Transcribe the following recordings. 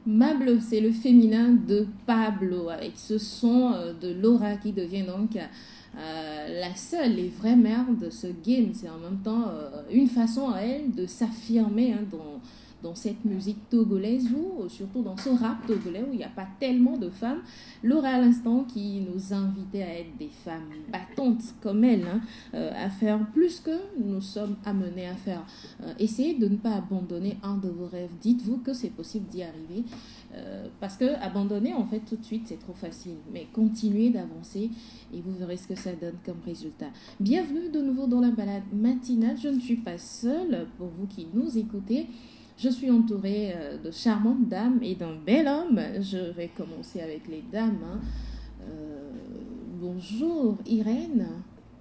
Mablo, c'est le féminin de Pablo, avec ce son de Laura qui devient donc la seule et vraie mère de ce game. C'est en même temps une façon à elle de s'affirmer dans cette musique togolaise ou surtout dans ce rap togolais où il n'y a pas tellement de femmes. Laura à l'instant qui nous invitait à être des femmes battantes comme elle, à faire plus que nous sommes amenés à faire. Essayez de ne pas abandonner un de vos rêves. Dites-vous que c'est possible d'y arriver. Parce que abandonner en fait tout de suite c'est trop facile, mais continuez d'avancer et vous verrez ce que ça donne comme résultat. Bienvenue de nouveau dans la balade matinale. Je ne suis pas seule, pour vous qui nous écoutez. Je suis entourée de charmantes dames et d'un bel homme. Je vais commencer avec les dames. Bonjour Irène.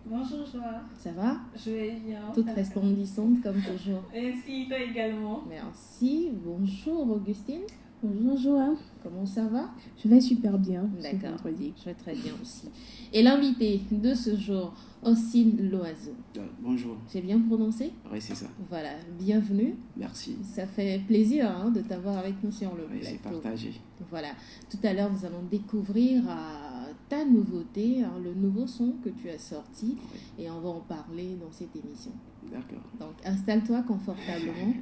Bonjour Joa. Ça va? Je vais bien. Toute resplendissante comme toujours. Merci, toi également. Merci. Bonjour Augustine. Bonjour Joa. Comment ça va? Je vais super bien. D'accord, je vais très bien aussi. Et l'invité de ce jour, Ossine Loiseau. Bonjour. J'ai bien prononcé? Oui, c'est ça. Voilà, bienvenue. Merci. Ça fait plaisir de t'avoir avec nous sur le plateau. C'est partagé. Voilà, tout à l'heure nous allons découvrir ta nouveauté, le nouveau son que tu as sorti, et on va en parler dans cette émission. D'accord. Donc installe-toi confortablement.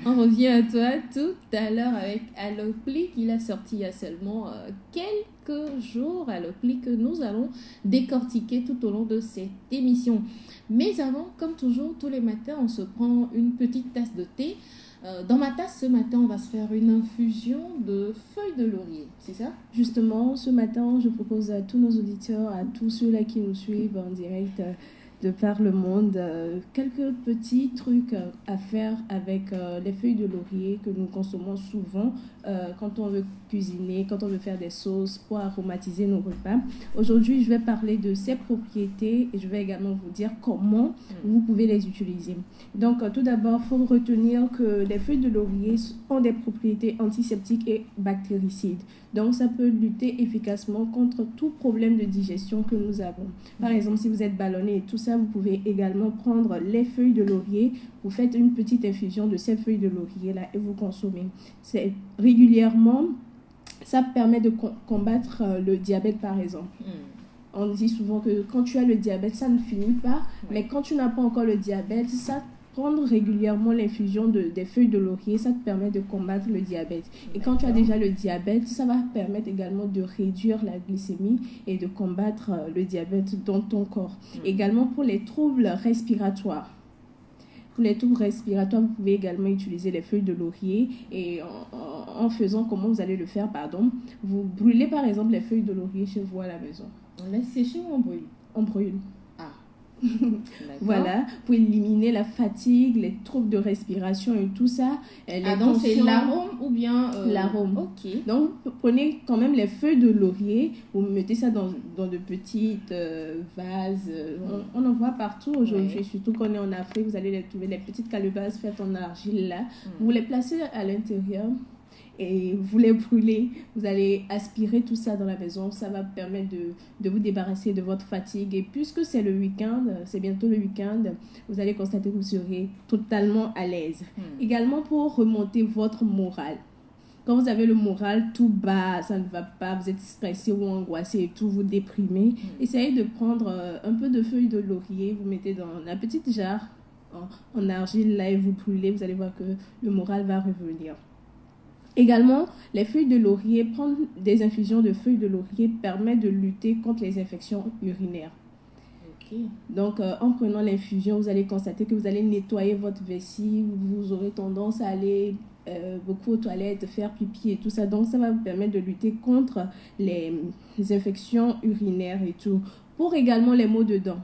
On revient à toi tout à l'heure avec Alopli qu'il a sorti il y a seulement quelques jours. Alopli que nous allons décortiquer tout au long de cette émission. Mais avant, comme toujours, tous les matins, on se prend une petite tasse de thé. Dans ma tasse, ce matin, on va se faire une infusion de feuilles de laurier, c'est ça? Justement, ce matin, je propose à tous nos auditeurs, à tous ceux-là qui nous suivent en direct de par le monde, quelques petits trucs à faire avec les feuilles de laurier que nous consommons souvent quand on veut cuisiner, quand on veut faire des sauces pour aromatiser nos repas. Aujourd'hui, je vais parler de ces propriétés et je vais également vous dire comment vous pouvez les utiliser. Donc, tout d'abord, il faut retenir que les feuilles de laurier ont des propriétés antiseptiques et bactéricides. Donc, ça peut lutter efficacement contre tout problème de digestion que nous avons. Par exemple, si vous êtes ballonné et tout ça, vous pouvez également prendre les feuilles de laurier. Vous faites une petite infusion de ces feuilles de laurier-là et vous consommez. C'est régulièrement, ça permet de combattre le diabète, par exemple. On dit souvent que quand tu as le diabète, ça ne finit pas. Mais quand tu n'as pas encore le diabète, ça prendre régulièrement l'infusion des feuilles de laurier, ça te permet de combattre le diabète. Et quand tu as déjà le diabète, ça va permettre également de réduire la glycémie et de combattre le diabète dans ton corps. Également pour les troubles respiratoires. Pour les troubles respiratoires, vous pouvez également utiliser les feuilles de laurier et en faisant comment vous allez le faire, vous brûlez par exemple les feuilles de laurier chez vous à la maison. On laisse sécher ou on brûle? On brûle. Voilà, pour éliminer la fatigue, les troubles de respiration et tout ça. Donc c'est l'arôme ou bien l'arôme. Ok. Donc prenez quand même les feuilles de laurier, vous mettez ça dans de petites vases. On en voit partout aujourd'hui, surtout quand on est en Afrique, vous allez les trouver, les petites calebasses faites en argile là. Vous les placez à l'intérieur et vous les brûlez, vous allez aspirer tout ça dans la maison, ça va permettre de vous débarrasser de votre fatigue. Et puisque c'est le week-end, c'est bientôt le week-end, vous allez constater que vous serez totalement à l'aise. Également pour remonter votre moral. Quand vous avez le moral tout bas, ça ne va pas, vous êtes stressé ou angoissé et tout, vous déprimez, essayez de prendre un peu de feuilles de laurier, vous mettez dans la petite jarre en argile là et vous brûlez, vous allez voir que le moral va revenir. Également, les feuilles de laurier, prendre des infusions de feuilles de laurier permet de lutter contre les infections urinaires. Donc, en prenant l'infusion, vous allez constater que vous allez nettoyer votre vessie, vous aurez tendance à aller beaucoup aux toilettes, faire pipi et tout ça. Donc, ça va vous permettre de lutter contre les infections urinaires et tout. Pour également les maux de dents.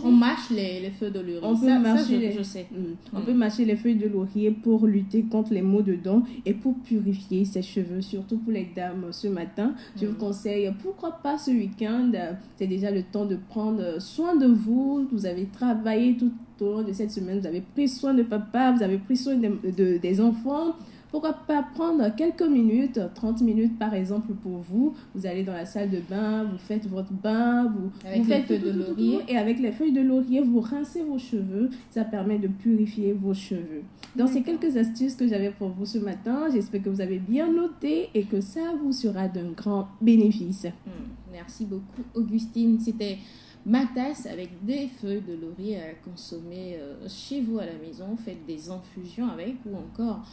On mâche les feuilles de laurier. On peut mâcher les feuilles de laurier pour lutter contre les maux de dents et pour purifier ses cheveux, surtout pour les dames ce matin. Je vous conseille, pourquoi pas ce week-end, c'est déjà le temps de prendre soin de vous. Vous avez travaillé tout au long de cette semaine, vous avez pris soin de papa, vous avez pris soin des enfants. pourquoi pas prendre quelques minutes, 30 minutes par exemple pour vous. Vous allez dans la salle de bain, vous faites votre bain, vous faites les feuilles de laurier. et avec les feuilles de laurier, vous rincez vos cheveux. Ça permet de purifier vos cheveux. Donc, c'est quelques astuces que j'avais pour vous ce matin. J'espère que vous avez bien noté et que ça vous sera d'un grand bénéfice. Merci beaucoup, Augustine. C'était ma tasse avec des feuilles de laurier à consommer chez vous à la maison. Faites des infusions avec ou encore,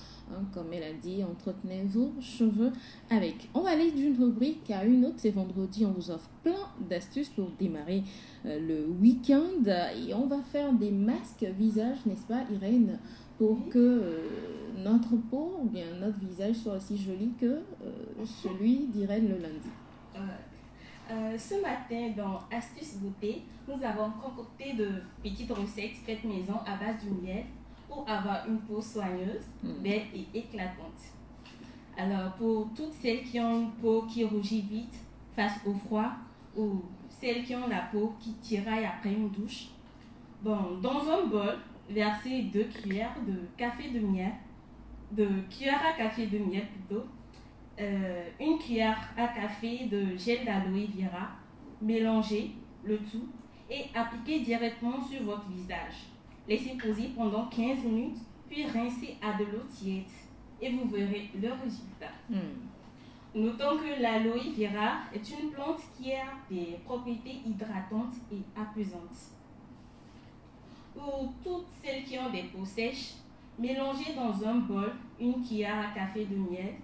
comme elle a dit, entretenez vos cheveux avec. On va aller d'une rubrique à une autre. C'est vendredi, on vous offre plein d'astuces pour démarrer le week-end. Et on va faire des masques visage, n'est-ce pas, Irène, pour que notre peau ou bien notre visage soit aussi joli que celui d'Irène le lundi. Ce matin, dans Astuces Beauté, nous avons concocté de petites recettes faites maison à base de miel pour avoir une peau soigneuse, belle et éclatante. Alors, pour toutes celles qui ont une peau qui rougit vite face au froid ou celles qui ont la peau qui tiraille après une douche, dans un bol, versez 2 cuillères de café de miel, de cuillère à café de miel plutôt, 1 cuillère à café de gel d'aloe vera, mélangez le tout et appliquez directement sur votre visage. Laissez poser pendant 15 minutes, puis rincez à de l'eau tiède et vous verrez le résultat. Notons que l'aloe vera est une plante qui a des propriétés hydratantes et apaisantes. Pour toutes celles qui ont des peaux sèches, mélangez dans un bol 1 cuillère à café de miel,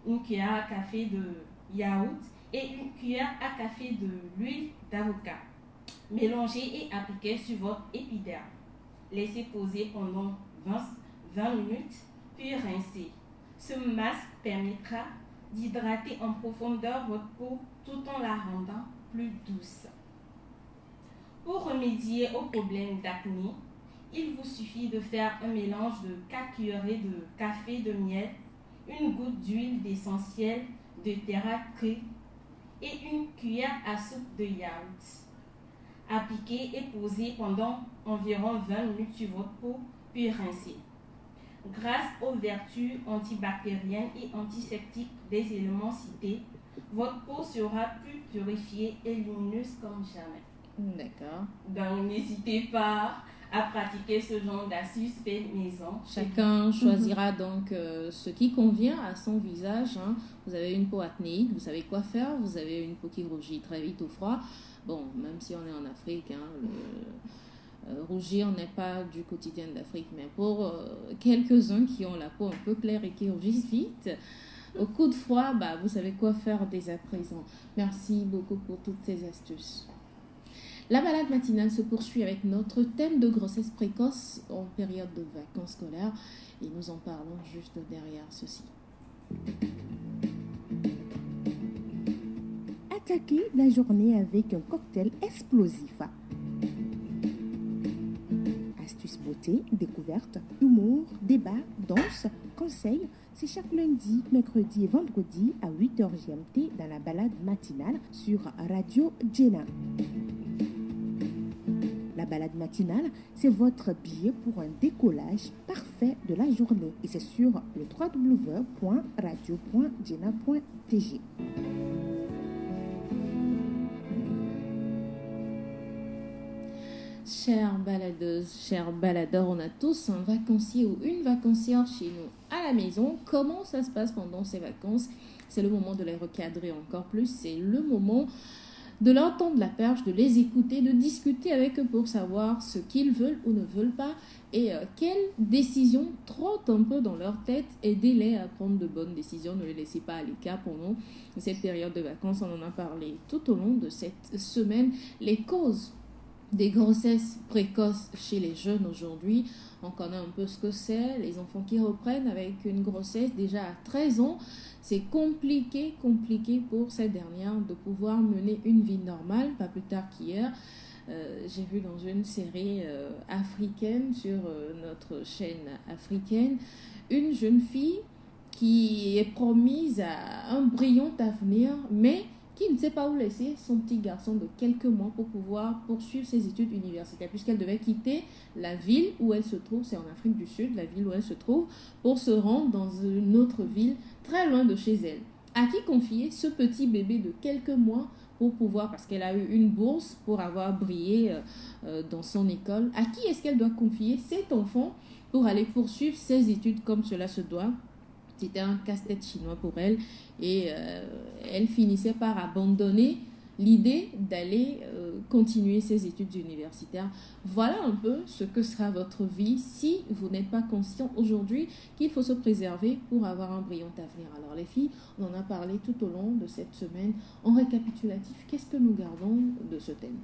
1 cuillère à café de yaourt et 1 cuillère à café de l'huile d'avocat. Mélangez et appliquez sur votre épiderme. Laissez poser pendant 20 minutes, puis rincez. Ce masque permettra d'hydrater en profondeur votre peau tout en la rendant plus douce. Pour remédier au problème d'acné, il vous suffit de faire un mélange de 4 cuillerées de café de miel, 1 goutte d'huile d'essentiel de terrain et 1 cuillère à soupe de yaourt. Appliquez et posez pendant environ 20 minutes sur votre peau, puis rincez. Grâce aux vertus antibactériennes et antiseptiques des éléments cités, votre peau sera plus purifiée et lumineuse comme jamais. D'accord. Donc, n'hésitez pas à pratiquer ce genre d'astuces faites maison. Chacun choisira donc ce qui convient à son visage. Vous avez une peau acnéique, vous savez quoi faire. Vous avez une peau qui rougit très vite au froid. Bon, même si on est en Afrique, rougir n'est pas du quotidien d'Afrique, mais pour quelques-uns qui ont la peau un peu claire et qui rougissent vite, au coup de froid, vous savez quoi faire dès à présent. Merci beaucoup pour toutes ces astuces. La balade matinale se poursuit avec notre thème de grossesse précoce en période de vacances scolaires et nous en parlons juste derrière ceci. Attaquez la journée avec un cocktail explosif. Astuces beauté, découverte, humour, débat, danse, conseils, c'est chaque lundi, mercredi et vendredi à 8h GMT dans la balade matinale sur Radio Jenna. La balade matinale, c'est votre billet pour un décollage parfait de la journée et c'est sur le www.radio.jenna.tg. Chères baladeuses, chers baladeurs, on a tous un vacancier ou une vacancière chez nous à la maison. Comment ça se passe pendant ces vacances? C'est le moment de les recadrer encore plus. C'est le moment de leur tendre la perche, de les écouter, de discuter avec eux pour savoir ce qu'ils veulent ou ne veulent pas et quelles décisions trottent un peu dans leur tête. Aidez-les à prendre de bonnes décisions, ne les laissez pas à l'écart pour nous. Cette période de vacances, on en a parlé tout au long de cette semaine. Les causes des grossesses précoces chez les jeunes aujourd'hui, on connaît un peu ce que c'est, les enfants qui reprennent avec une grossesse déjà à 13 ans, c'est compliqué pour ces dernières de pouvoir mener une vie normale. Pas plus tard qu'hier, j'ai vu dans une série africaine sur notre chaîne africaine, une jeune fille qui est promise à un brillant avenir, mais qui ne sait pas où laisser son petit garçon de quelques mois pour pouvoir poursuivre ses études universitaires, puisqu'elle devait quitter la ville où elle se trouve, c'est en Afrique du Sud, la ville où elle se trouve, pour se rendre dans une autre ville très loin de chez elle. À qui confier ce petit bébé de quelques mois pour pouvoir, parce qu'elle a eu une bourse pour avoir brillé dans son école, à qui est-ce qu'elle doit confier cet enfant pour aller poursuivre ses études comme cela se doit? C'était un casse-tête chinois pour elle et elle finissait par abandonner l'idée d'aller continuer ses études universitaires. Voilà un peu ce que sera votre vie si vous n'êtes pas conscient aujourd'hui qu'il faut se préserver pour avoir un brillant avenir. Alors les filles, on en a parlé tout au long de cette semaine. En récapitulatif, qu'est-ce que nous gardons de ce thème?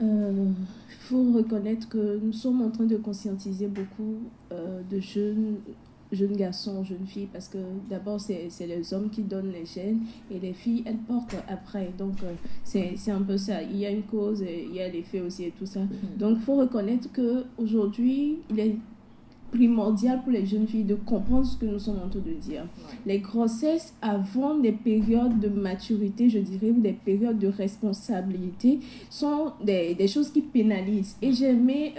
Il faut reconnaître que nous sommes en train de conscientiser beaucoup de jeunes garçons, jeunes filles, parce que d'abord c'est les hommes qui donnent les gènes et les filles elles portent après, donc c'est un peu ça, il y a une cause et il y a l'effet aussi et tout ça. Donc il faut reconnaître qu'aujourd'hui il est primordial pour les jeunes filles de comprendre ce que nous sommes en train de dire. Les grossesses avant des périodes de maturité, je dirais, ou des périodes de responsabilité sont des choses qui pénalisent. Et j'aimais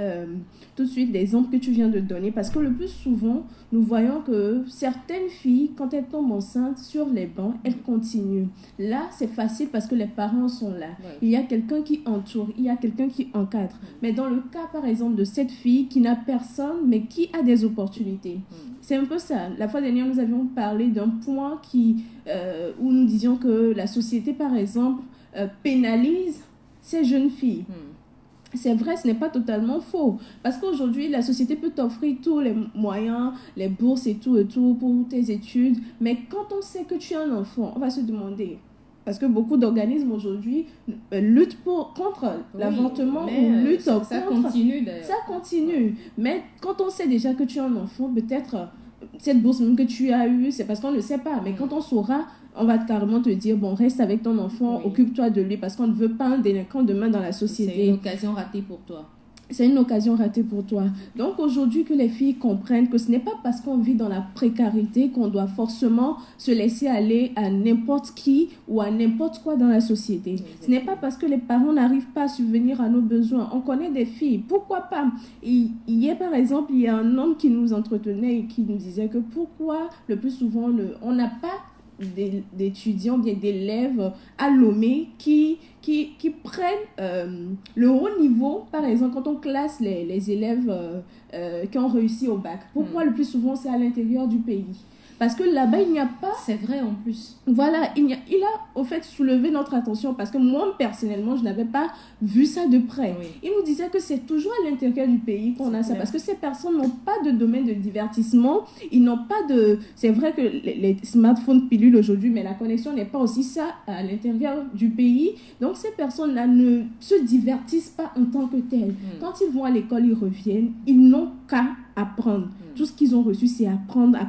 tout de suite l'exemple que tu viens de donner, parce que le plus souvent, nous voyons que certaines filles, quand elles tombent enceintes sur les bancs, elles continuent. Là, c'est facile parce que les parents sont là. Il y a quelqu'un qui entoure, il y a quelqu'un qui encadre. Mais dans le cas, par exemple, de cette fille qui n'a personne, mais qui a des opportunités. C'est un peu ça. La fois dernière, nous avions parlé d'un point où nous disions que la société, par exemple, pénalise ces jeunes filles. C'est vrai, ce n'est pas totalement faux. Parce qu'aujourd'hui, la société peut t'offrir tous les moyens, les bourses et tout pour tes études. Mais quand on sait que tu as un enfant, on va se demander... Parce que beaucoup d'organismes aujourd'hui luttent contre l'avortement ou luttent contre... Ça continue d'ailleurs. Ça continue. Mais quand on sait déjà que tu as un enfant, peut-être cette bourse même que tu as eue, c'est parce qu'on ne sait pas. Mais quand on saura, on va carrément te dire, bon, reste avec ton enfant, occupe-toi de lui, parce qu'on ne veut pas un délinquant demain dans la société. C'est une occasion ratée pour toi. C'est une occasion ratée pour toi. Donc aujourd'hui, que les filles comprennent que ce n'est pas parce qu'on vit dans la précarité qu'on doit forcément se laisser aller à n'importe qui ou à n'importe quoi dans la société. Exactement. Ce n'est pas parce que les parents n'arrivent pas à subvenir à nos besoins. On connaît des filles, pourquoi pas? Hier, par exemple, il y a un homme qui nous entretenait et qui nous disait que pourquoi le plus souvent on n'a pas d'étudiants, bien d'élèves à Lomé qui prennent le haut niveau. Par exemple, quand on classe les élèves qui ont réussi au bac, pourquoi le plus souvent c'est à l'intérieur du pays? Parce que là-bas, il n'y a pas... C'est vrai en plus. Voilà, il a au fait soulevé notre attention parce que moi, personnellement, je n'avais pas vu ça de près. Oui. Il nous disait que c'est toujours à l'intérieur du pays qu'on a ça parce que ces personnes n'ont pas de domaine de divertissement. Ils n'ont pas de... C'est vrai que les smartphones pilulent aujourd'hui, mais la connexion n'est pas aussi ça à l'intérieur du pays. Donc, ces personnes-là ne se divertissent pas en tant que telles. Quand ils vont à l'école, ils reviennent, ils n'ont qu'à apprendre. Tout ce qu'ils ont reçu, c'est apprendre.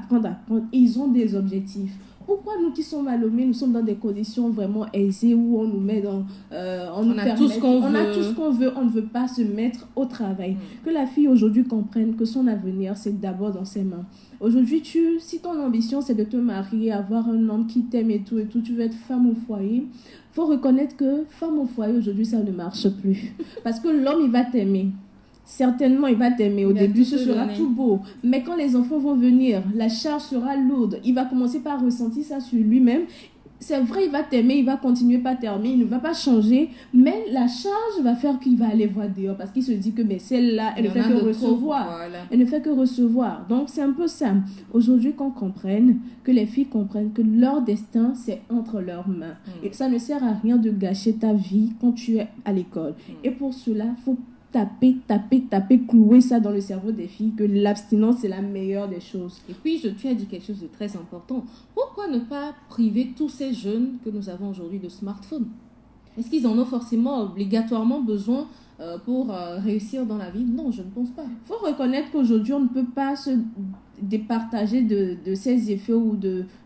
Et ils ont des objectifs. Pourquoi nous qui sommes à Lomé, nous sommes dans des conditions vraiment aisées où on nous met dans... on a tout ce qu'on veut. On ne veut pas se mettre au travail. Que la fille aujourd'hui comprenne que son avenir, c'est d'abord dans ses mains. Aujourd'hui, si ton ambition, c'est de te marier, avoir un homme qui t'aime et tout, tu veux être femme au foyer, il faut reconnaître que femme au foyer, aujourd'hui, ça ne marche plus. Parce que l'homme, il va t'aimer. Certainement, il va t'aimer. Au début, ce sera tout beau. Mais quand les enfants vont venir, la charge sera lourde. Il va commencer par ressentir ça sur lui-même. C'est vrai, il va t'aimer, il va continuer par t'aimer, il ne va pas changer. Mais la charge va faire qu'il va aller voir dehors. Parce qu'il se dit que celle-là, elle ne fait que recevoir. Voilà. Elle ne fait que recevoir. Donc, c'est un peu ça. Aujourd'hui, qu'on comprenne, que les filles comprennent que leur destin, c'est entre leurs mains. Et ça ne sert à rien de gâcher ta vie quand tu es à l'école. Et pour cela, il faut clouer ça dans le cerveau des filles, que l'abstinence c'est la meilleure des choses. Et puis tu as dit quelque chose de très important. Pourquoi ne pas priver tous ces jeunes que nous avons aujourd'hui de smartphones? Est-ce qu'ils en ont forcément obligatoirement besoin pour réussir dans la vie? Non, je ne pense pas. Il faut reconnaître qu'aujourd'hui on ne peut pas départager de ces effets ou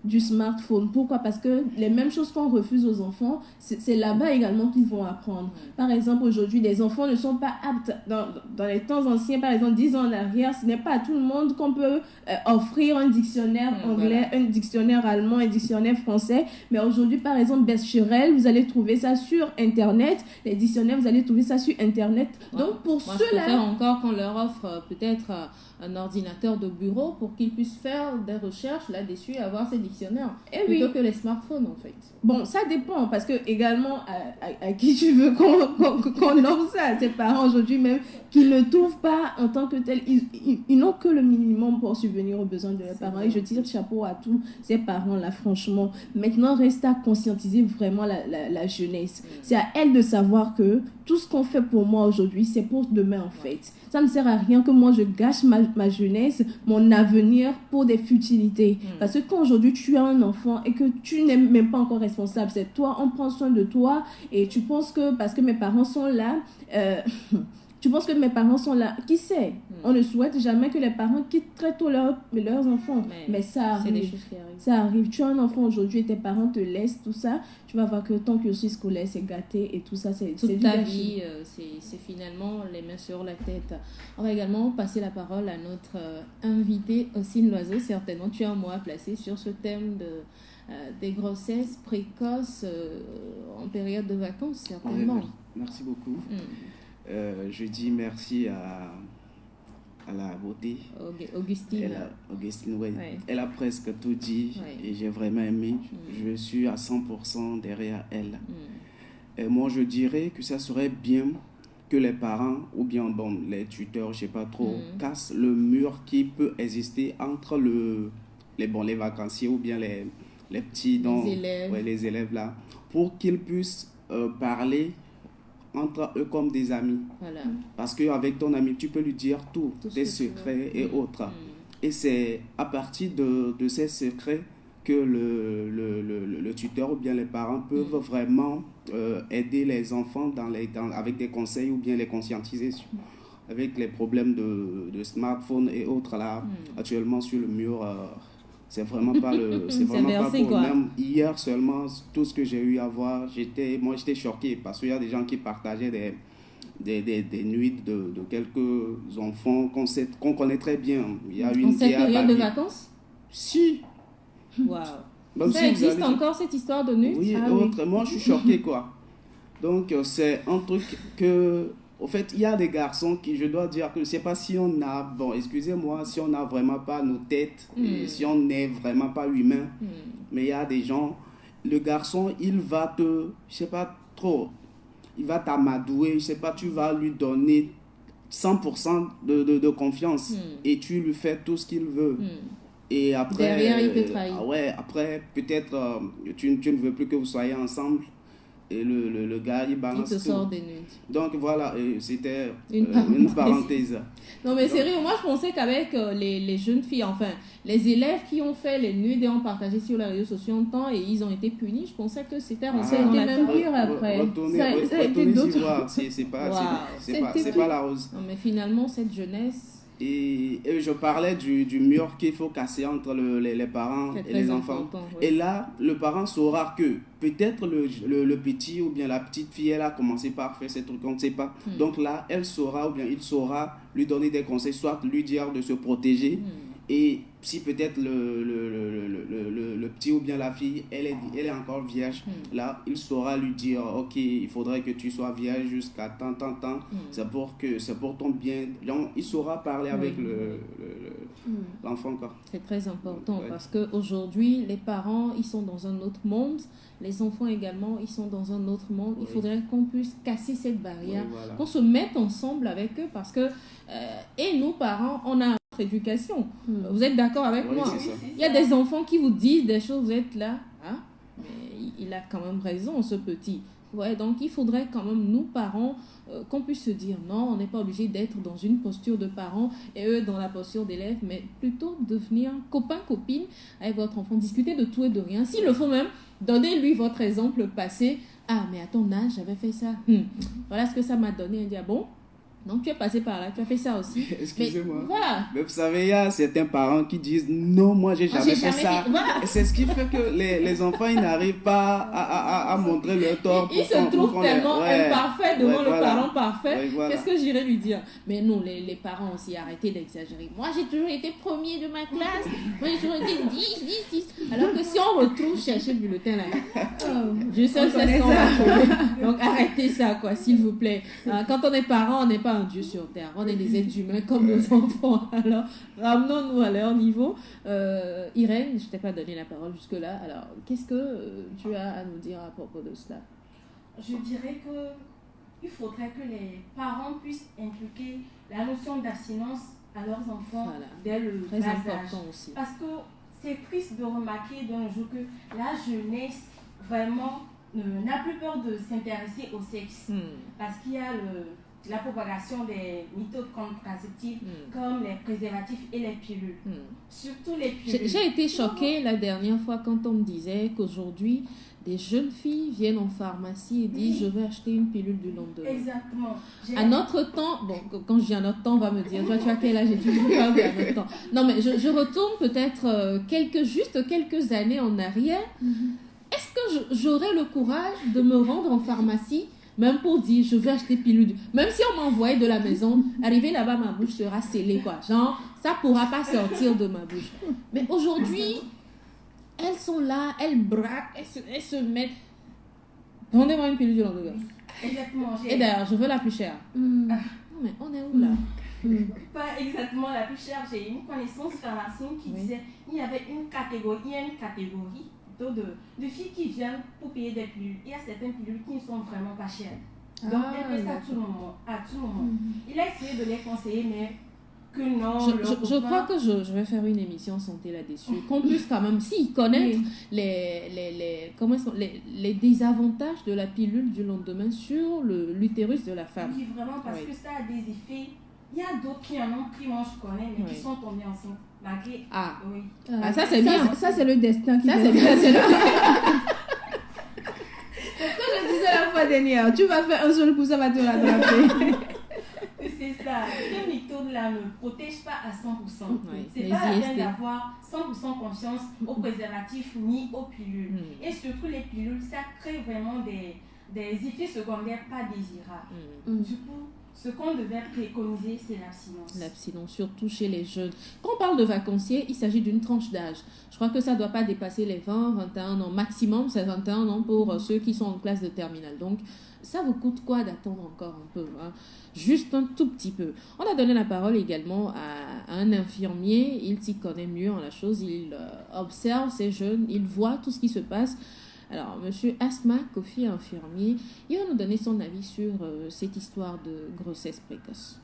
du smartphone. Pourquoi? Parce que les mêmes choses qu'on refuse aux enfants, c'est là-bas également qu'ils vont apprendre. Par exemple, aujourd'hui, les enfants ne sont pas aptes. Dans les temps anciens, par exemple, 10 ans en arrière, ce n'est pas à tout le monde qu'on peut offrir un dictionnaire anglais, un dictionnaire allemand, un dictionnaire français. Mais aujourd'hui, par exemple, Becherel, vous allez trouver ça sur Internet. Les dictionnaires, vous allez trouver ça sur Internet. Donc, pour ceux-là... Je préfère encore qu'on leur offre peut-être un ordinateur de bureau pour qu'ils puissent faire des recherches là-dessus et avoir ces dictionnaires. Plutôt que les smartphones, en fait. Bon, ça dépend, parce que également, à qui tu veux qu'on offre ça? Ces parents aujourd'hui même qui ne trouvent pas en tant que tel, ils n'ont que le minimum pour subvenir aux besoins de leurs parents. Et je tire chapeau à tous ces parents-là, franchement. Maintenant, reste à conscientiser vraiment la jeunesse. C'est à elle de savoir que tout ce qu'on fait pour moi aujourd'hui, c'est pour demain, en fait. Ça ne sert à rien que moi, je gâche ma jeunesse, mon avenir pour des futilités. Parce que quand aujourd'hui, tu as un enfant et que tu n'es même pas encore responsable, c'est toi, on prend soin de toi et tu penses que parce que mes parents sont là... Tu penses que mes parents sont là? Qui sait? On ne souhaite jamais que les parents quittent très tôt leurs enfants. Mais ça arrive. C'est des choses qui arrivent. Ça arrive. Tu as un enfant aujourd'hui et tes parents te laissent, tout ça. Tu vas voir que ton cursus scolaire, c'est gâté et tout ça, c'est toute ta vie, c'est finalement les mains sur la tête. On va également passer la parole à notre invité, Ossine Loiseau. Certainement, tu as un mot à placer sur ce thème des grossesses précoces en période de vacances, certainement. Oui, merci beaucoup. Je dis merci à la beauté. Augustine. Augustine, oui. Ouais. Elle a presque tout dit et j'ai vraiment aimé. Je suis à 100% derrière elle. Et moi, je dirais que ça serait bien que les parents ou bien les tuteurs, je ne sais pas trop, cassent le mur qui peut exister entre les vacanciers ou bien les petits, les élèves là, pour qu'ils puissent parler entre eux comme des amis. Voilà. Parce qu'avec ton ami, tu peux lui dire tout tes secrets et autres. Et c'est à partir de ces secrets que le tuteur ou bien les parents peuvent vraiment aider les enfants avec des conseils ou bien les conscientiser avec les problèmes de smartphone et autres là, actuellement sur le mur. C'est vraiment pas c'est vraiment pas beau. Même hier seulement, tout ce que j'ai eu à voir, j'étais choqué parce qu'il y a des gens qui partageaient des nuits de quelques enfants qu'on connaît très bien. Il y a une cette période de vacances? Si. Waouh. Ça existe encore cette histoire de nuit? Oui, autrement, je suis choqué quoi. Donc c'est un truc que... Au fait, il y a des garçons qui, je dois dire que je ne sais pas si on a, excusez-moi, si on n'a vraiment pas nos têtes, et si on n'est vraiment pas humain, mais il y a des gens, le garçon, il va te, je ne sais pas trop, il va t'amadouer, je ne sais pas, tu vas lui donner 100% de confiance et tu lui fais tout ce qu'il veut. Et après, derrière, il te trahit. Après, peut-être, tu ne veux plus que vous soyez ensemble. Et le gars, il balance tout. Il te sort des nudes. Donc voilà, c'était une parenthèse. Non mais sérieux, moi je pensais qu'avec les jeunes filles, enfin les élèves qui ont fait les nudes et ont partagé sur les réseaux sociaux en temps et ils ont été punis, je pensais que c'était ça a été même pire après. Retournez y voir, c'est pas la rose. Non mais finalement cette jeunesse... Et je parlais du mur qu'il faut casser entre les parents et les enfants. Oui. Et là, le parent saura que peut-être le petit ou bien la petite fille, elle a commencé par faire ces trucs, on ne sait pas. Donc là, elle saura ou bien il saura lui donner des conseils, soit lui dire de se protéger. Et si peut-être le petit ou bien la fille, elle est encore vierge, là, il saura lui dire, ok, il faudrait que tu sois vierge jusqu'à tant. C'est pour ton bien. Donc, il saura parler avec l'enfant, quoi. C'est très important parce qu'aujourd'hui, les parents, ils sont dans un autre monde. Les enfants également, ils sont dans un autre monde. Il faudrait qu'on puisse casser cette barrière, qu'on se mette ensemble avec eux parce que, et nous, parents, on a éducation. Vous êtes d'accord avec moi? Il y a des enfants qui vous disent des choses, vous êtes là, mais il a quand même raison, ce petit. Donc il faudrait quand même, nous parents, qu'on puisse se dire non, on n'est pas obligé d'être dans une posture de parents et eux dans la posture d'élèves, mais plutôt devenir copain-copine avec votre enfant, discuter de tout et de rien. S'il le faut même, donnez-lui votre exemple passé. Ah, mais à ton âge, j'avais fait ça. Voilà ce que ça m'a donné. On dit, ah bon? Donc tu es passé par là, tu as fait ça aussi. Excusez-moi. Mais, voilà. Mais vous savez, il y a certains parents qui disent non, moi j'ai jamais fait ça. Voilà. Et c'est ce qui fait que les enfants ils n'arrivent pas à montrer leur tort. Ils se trouvent tellement imparfaits devant le parent parfait. Qu'est-ce que j'irais lui dire? Mais non, les parents aussi, arrêtez d'exagérer. Moi j'ai toujours été premier de ma classe. Moi j'ai toujours été 10. Alors que si on retrouve chercher le bulletin là, je sais ce qu'on va trouver. Donc arrêtez ça quoi, s'il vous plaît. Quand on est parent, on n'est pas un dieu sur terre. On est des êtres humains comme nos enfants. Alors, ramenons-nous à leur niveau. Irène, je ne t'ai pas donné la parole jusque-là. Alors, qu'est-ce que tu as à nous dire à propos de cela? Je dirais qu'il faudrait que les parents puissent inculquer la notion d'abstinence à leurs enfants dès le bas âge. Aussi. Parce que c'est triste de remarquer d'un jour que la jeunesse vraiment n'a plus peur de s'intéresser au sexe. Parce qu'il y a la propagation des méthodes contraceptives comme les préservatifs et les pilules. Surtout les pilules. J'ai été choquée la dernière fois quand on me disait qu'aujourd'hui, des jeunes filles viennent en pharmacie et disent je vais acheter une pilule du lendemain. Exactement. À notre temps, bon, quand je dis à notre temps, on va me dire toi tu as quel âge et tu parles à notre temps. Non mais je retourne peut-être quelques années en arrière. Est-ce que j'aurais le courage de me rendre en pharmacie même pour dire je veux acheter pilule, même si on m'envoyait de la maison, arriver là-bas ma bouche sera scellée quoi, genre ça pourra pas sortir de ma bouche. Mais aujourd'hui elles sont là, elles braquent, elles se mettent. Rendez-moi une pilule du lendemain. Exactement. Et d'ailleurs je veux la plus chère. Non mais on est où là? Pas exactement la plus chère. J'ai une connaissance pharmacienne qui disait il y a une catégorie de filles qui viennent pour payer des pilules. Il y a certaines pilules qui ne sont vraiment pas chères. Donc, elles paient ça à tout moment. Il a essayé de les conseiller, mais que non. Je crois que je vais faire une émission santé là-dessus. Qu'on puisse quand même, connaître les désavantages de la pilule du lendemain sur l'utérus de la femme. Oui, vraiment, parce que ça a des effets. Il y a d'autres qui en ont pris, moi je connais, mais qui sont tombés enceintes. Malgré. Ça c'est bien. Ça c'est le destin qui ça c'est bien. C'est ce que je disais la fois dernière. Tu vas faire un seul coup, ça va te rattraper. C'est ça. Ces méthodes-là ne protègent pas à 100%. C'est pas la peine d'avoir 100% confiance aux préservatifs ni aux pilules. Et surtout les pilules, ça crée vraiment des effets secondaires pas désirables. Du coup, ce qu'on devait préconiser, c'est l'abstinence. L'abstinence, surtout chez les jeunes. Quand on parle de vacanciers, il s'agit d'une tranche d'âge. Je crois que ça ne doit pas dépasser les 20, 21 ans. Maximum, c'est 21 ans pour ceux qui sont en classe de terminale. Donc, ça vous coûte quoi d'attendre encore un peu, hein? Juste un tout petit peu. On a donné la parole également à un infirmier. Il s'y connaît mieux en la chose. Il observe ces jeunes. Il voit tout ce qui se passe. Alors, monsieur Asma Kofi, infirmier, il va nous donner son avis sur cette histoire de grossesse précoce.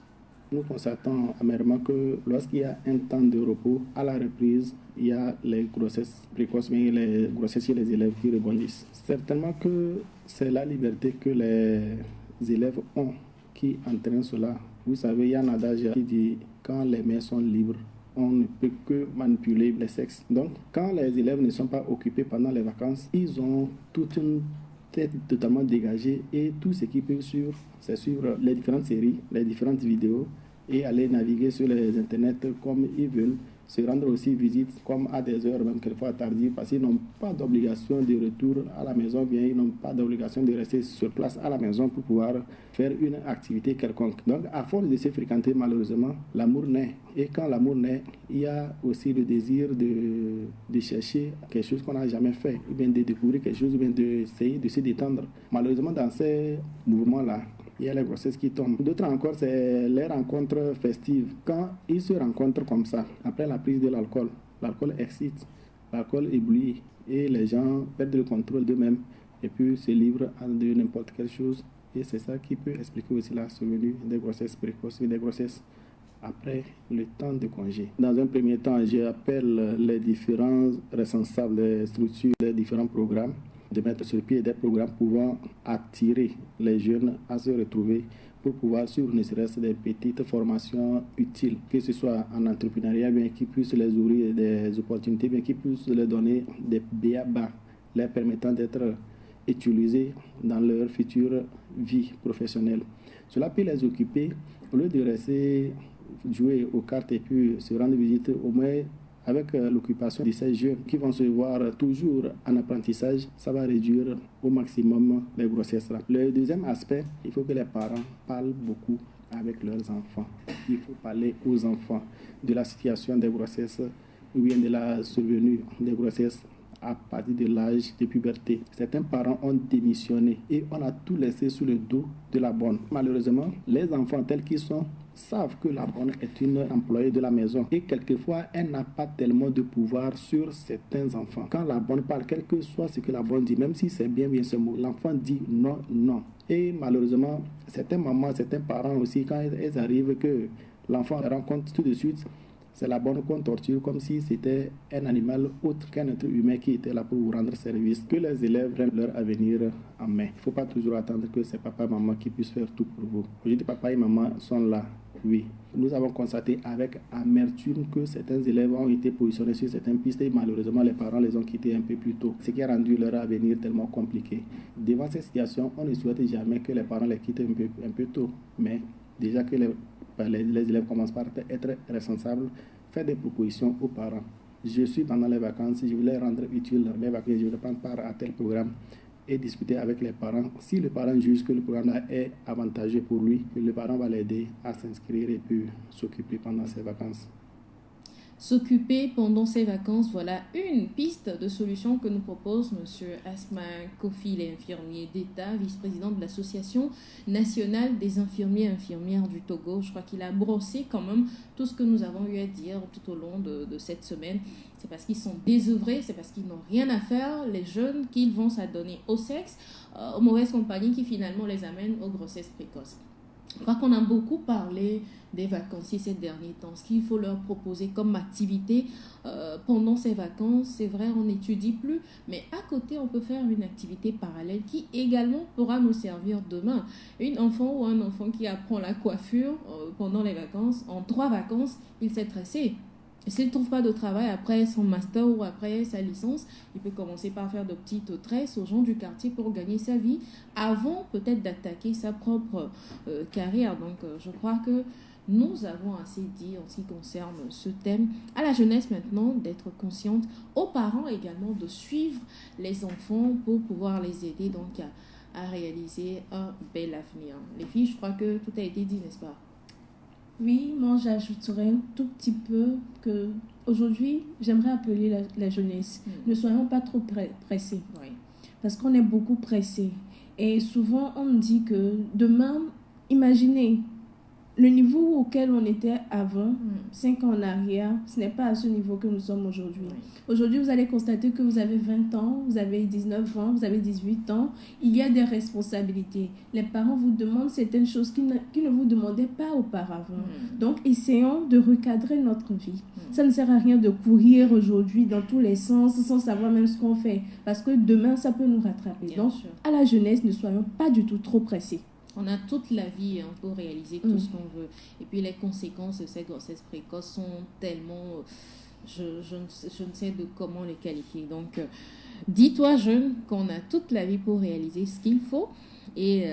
Nous constatons amèrement que lorsqu'il y a un temps de repos, à la reprise, il y a les grossesses précoces, mais les grossesses chez les élèves qui rebondissent. Certainement que c'est la liberté que les élèves ont qui entraîne cela. Vous savez, il y a un adage qui dit « quand les mères sont libres, on ne peut que manipuler les sexes ». Donc, quand les élèves ne sont pas occupés pendant les vacances, ils ont toute une tête totalement dégagée et tout ce qu'ils peuvent suivre, c'est suivre les différentes séries, les différentes vidéos et aller naviguer sur les internets comme ils veulent, se rendre aussi visite comme à des heures même quelquefois tardives parce qu'ils n'ont pas d'obligation de retour à la maison, bien ils n'ont pas d'obligation de rester sur place à la maison pour pouvoir faire une activité quelconque. Donc à force de se fréquenter, malheureusement, l'amour naît. Et quand l'amour naît, il y a aussi le désir de chercher quelque chose qu'on n'a jamais fait, ou bien de découvrir quelque chose, ou bien d'essayer de se détendre. Malheureusement, dans ces mouvements-là, il y a les grossesses qui tombent. D'autres encore, c'est les rencontres festives. Quand ils se rencontrent comme ça, après la prise de l'alcool, l'alcool excite, l'alcool éblouit et les gens perdent le contrôle d'eux-mêmes et puis se livrent à de n'importe quelle chose. Et c'est ça qui peut expliquer aussi la survenue des grossesses précoces et des grossesses après le temps de congé. Dans un premier temps, j'appelle les différents responsables des structures, des différents programmes, de mettre sur pied des programmes pouvant attirer les jeunes à se retrouver pour pouvoir suivre ne serait-ce des petites formations utiles, que ce soit en entrepreneuriat, bien qui puissent les ouvrir des opportunités, bien qui puissent leur donner des b.a.-ba, les permettant d'être utiliser dans leur future vie professionnelle. Cela peut les occuper, au lieu de rester jouer aux cartes et puis se rendre visite, au moins avec l'occupation de ces jeunes qui vont se voir toujours en apprentissage, ça va réduire au maximum les grossesses. Le deuxième aspect, il faut que les parents parlent beaucoup avec leurs enfants. Il faut parler aux enfants de la situation des grossesses ou bien de la survenue des grossesses à partir de l'âge de puberté. Certains parents ont démissionné et on a tout laissé sous le dos de la bonne. Malheureusement, les enfants tels qu'ils sont savent que la bonne est une employée de la maison et quelquefois elle n'a pas tellement de pouvoir sur certains enfants. Quand la bonne parle, quel que soit ce que la bonne dit, même si c'est bien ce mot, l'enfant dit non, non. Et malheureusement, certaines mamans, certains parents aussi, quand elles arrivent que l'enfant rencontre tout de suite, c'est la bonne qu'on torture comme si c'était un animal autre qu'un être humain qui était là pour vous rendre service. Que les élèves prennent leur avenir en main. Il ne faut pas toujours attendre que c'est papa et maman qui puissent faire tout pour vous. Aujourd'hui, papa et maman sont là. Oui, nous avons constaté avec amertume que certains élèves ont été positionnés sur certaines pistes et malheureusement les parents les ont quittés un peu plus tôt, ce qui a rendu leur avenir tellement compliqué. Devant cette situation, on ne souhaite jamais que les parents les quittent un peu tôt, mais déjà que les élèves commencent par être responsables, faire des propositions aux parents. Je suis pendant les vacances, je voulais rendre utile mes vacances, je voulais prendre part à tel programme et discuter avec les parents. Si le parent juge que le programme est avantageux pour lui, le parent va l'aider à s'inscrire et puis s'occuper pendant ses vacances. S'occuper pendant ses vacances, voilà une piste de solution que nous propose M. Asma Kofi, l'infirmier d'État, vice-président de l'Association nationale des infirmiers et infirmières du Togo. Je crois qu'il a brossé quand même tout ce que nous avons eu à dire tout au long de cette semaine. C'est parce qu'ils sont désœuvrés, c'est parce qu'ils n'ont rien à faire, les jeunes, qu'ils vont s'adonner au sexe, aux mauvaises compagnies qui finalement les amènent aux grossesses précoces. Je crois qu'on a beaucoup parlé des vacanciers ces derniers temps, ce qu'il faut leur proposer comme activité pendant ces vacances. C'est vrai, on n'étudie plus, mais à côté, on peut faire une activité parallèle qui également pourra nous servir demain. Un enfant qui apprend la coiffure pendant les vacances, en 3 vacances, il s'est tressé. Et s'il ne trouve pas de travail après son master ou après sa licence, il peut commencer par faire de petites tresses aux gens du quartier pour gagner sa vie avant peut-être d'attaquer sa propre carrière. Donc je crois que nous avons assez dit en ce qui concerne ce thème. À la jeunesse maintenant d'être consciente, aux parents également de suivre les enfants pour pouvoir les aider donc à réaliser un bel avenir. Les filles, je crois que tout a été dit, n'est-ce pas? Oui, moi j'ajouterais un tout petit peu que aujourd'hui, j'aimerais appeler la jeunesse. Ne soyons pas trop pressés. Oui. Parce qu'on est beaucoup pressés. Et souvent, on me dit que demain, imaginez, le niveau auquel on était avant, 5 ans en arrière, ce n'est pas à ce niveau que nous sommes aujourd'hui. Oui. Aujourd'hui, vous allez constater que vous avez 20 ans, vous avez 19 ans, vous avez 18 ans. Il y a des responsabilités. Les parents vous demandent certaines choses qu'ils ne vous demandaient pas auparavant. Donc, essayons de recadrer notre vie. Ça ne sert à rien de courir aujourd'hui dans tous les sens sans savoir même ce qu'on fait. Parce que demain, ça peut nous rattraper. Bien Donc, sûr. à la jeunesse, ne soyons pas du tout trop pressés. On a toute la vie pour réaliser tout ce qu'on veut. Et puis les conséquences de ces grossesses précoces sont tellement... Je ne sais de comment les qualifier. Donc, dis-toi, jeune, qu'on a toute la vie pour réaliser ce qu'il faut. Et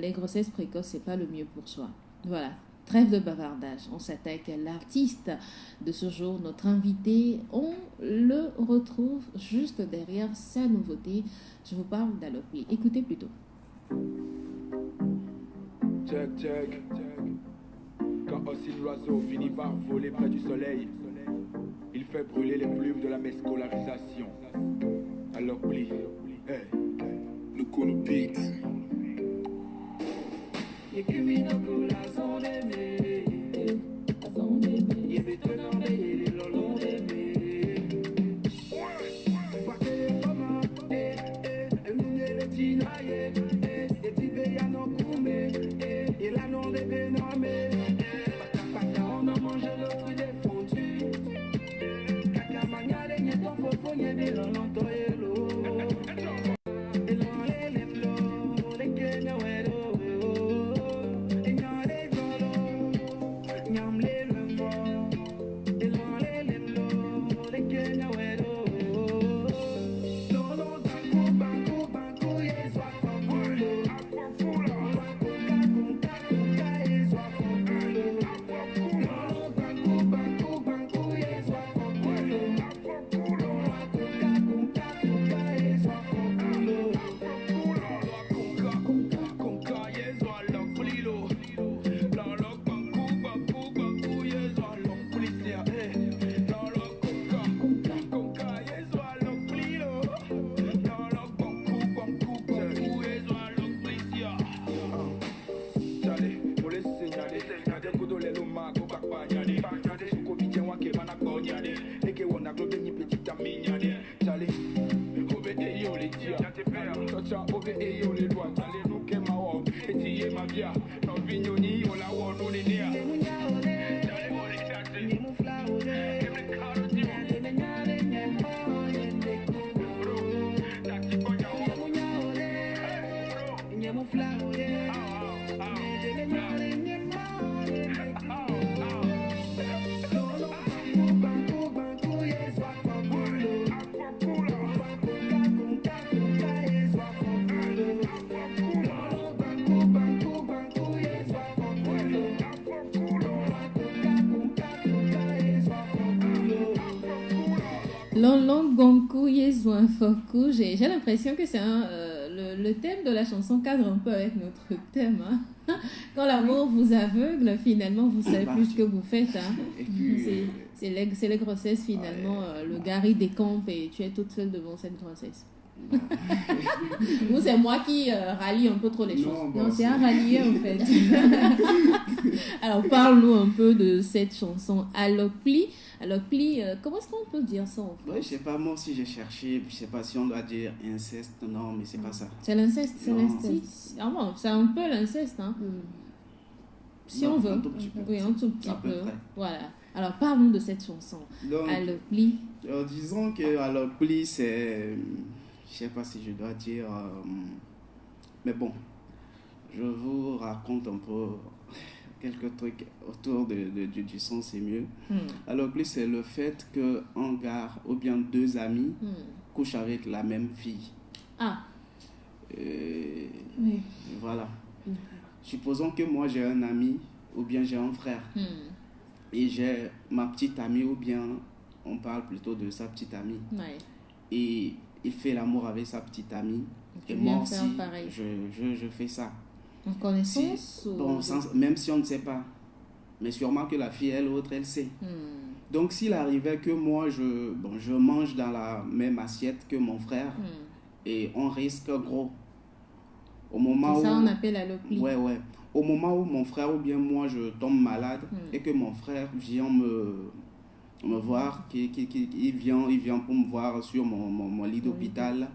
les grossesses précoces, ce n'est pas le mieux pour soi. Voilà. Trêve de bavardage. On s'attaque à l'artiste de ce jour, notre invité. On le retrouve juste derrière sa nouveauté. Je vous parle d'Alopli. Écoutez plutôt. Check, check. Quand aussi l'oiseau finit par voler près du soleil, il fait brûler les plumes de la mescolarisation. Alors plie, hey, le conopique. Lolong Gonku Yezouan Foku, j'ai l'impression que c'est le thème de la chanson cadre un peu avec notre thème. Hein. Quand l'amour vous aveugle, finalement, vous savez plus ce que vous faites. Hein. C'est les grossesses, finalement. Le gars, il décampe et tu es toute seule devant cette grossesse. Ou c'est moi qui rallie un peu trop les choses. Non, c'est à rallier en fait. Alors parle-nous un peu de cette chanson Alokpli. Alokpli, comment est-ce qu'on peut dire ça en fait? Je sais pas, moi aussi j'ai cherché, je sais pas si on doit dire inceste, non mais c'est pas ça. C'est l'inceste, c'est l'inceste. Ah bon, c'est un peu l'inceste, hein. Si on veut. Un tout petit peu. Oui, un tout petit à peu peu. près. Voilà. Alors parle-nous de cette chanson. Donc, Alokpli. Disons que Alokpli c'est... Je sais pas si je dois dire, mais bon, je vous raconte un peu quelques trucs autour du son, c'est mieux. Alors plus c'est le fait qu'un gars ou bien deux amis couchent avec la même fille. Ah. Oui. Voilà. Supposons que moi j'ai un ami ou bien j'ai un frère et j'ai ma petite amie ou bien on parle plutôt de sa petite amie. Ouais. Et il fait l'amour avec sa petite amie. Et moi aussi, je fais ça. En connaissance même si on ne sait pas. Mais sûrement que la fille, elle sait. Donc, s'il arrivait que moi, je mange dans la même assiette que mon frère, et on risque gros. Au moment ça, on appelle Alokpli. Ouais. Au moment où mon frère ou bien moi, je tombe malade, et que mon frère vient me voir, il vient pour me voir sur mon lit d'hôpital.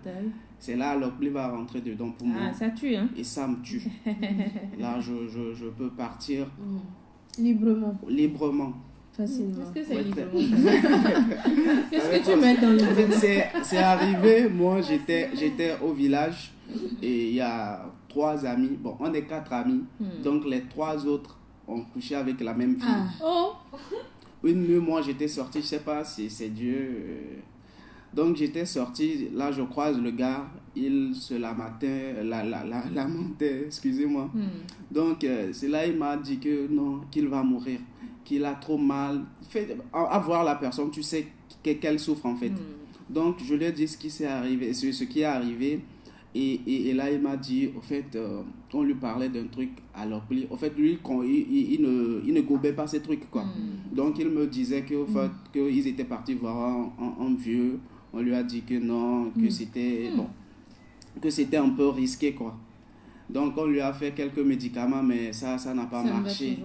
C'est là Alokpli va rentrer dedans pour moi. Ah, ça tue, hein? Et ça me tue. Là, je peux partir librement. Facilement. Qu'est-ce que c'est librement? Qu'est-ce que tu mets dans le librement? C'est arrivé, moi j'étais au village et il y a 3 amis. Bon, on est 4 amis. Donc les 3 autres ont couché avec la même fille. Ah. Oh! Une nuit, moi j'étais sorti, je sais pas si c'est Dieu. Donc j'étais sorti, là je croise le gars, il se lamentait, excusez-moi. Donc c'est là il m'a dit que non, qu'il va mourir, qu'il a trop mal. À voir la personne, tu sais qu'elle souffre en fait. Donc je lui ai dit ce qui est arrivé. Et là, il m'a dit, au fait, on lui parlait d'un truc à Alokpli. Au fait, lui, il ne gobait pas ces trucs, quoi. Donc, il me disait qu'ils étaient partis voir un vieux. On lui a dit que non, que c'était un peu risqué, quoi. Donc, on lui a fait quelques médicaments, mais ça n'a pas marché.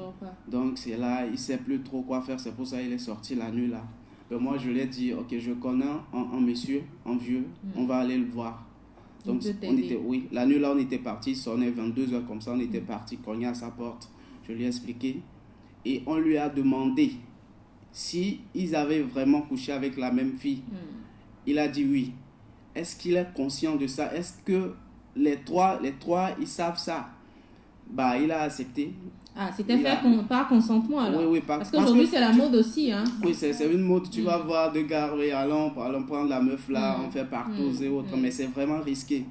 Donc, c'est là, il ne sait plus trop quoi faire. C'est pour ça qu'il est sorti la nuit, là. Mais moi, je lui ai dit, ok, je connais un monsieur, un vieux, on va aller le voir. Donc, la nuit là, on était parti, il sonnait 22h comme ça, on était parti cogner à sa porte. Je lui ai expliqué. Et on lui a demandé si ils avaient vraiment couché avec la même fille. Il a dit oui. Est-ce qu'il est conscient de ça? Est-ce que les trois, ils savent ça? Bah, il a accepté. Ah, c'était fait par consentement alors. Oui, parce qu'aujourd'hui c'est la mode aussi, hein. Oui, c'est une mode. Tu vas voir deux gars, allons prendre la meuf là, on fait partout et autres, mais c'est vraiment risqué.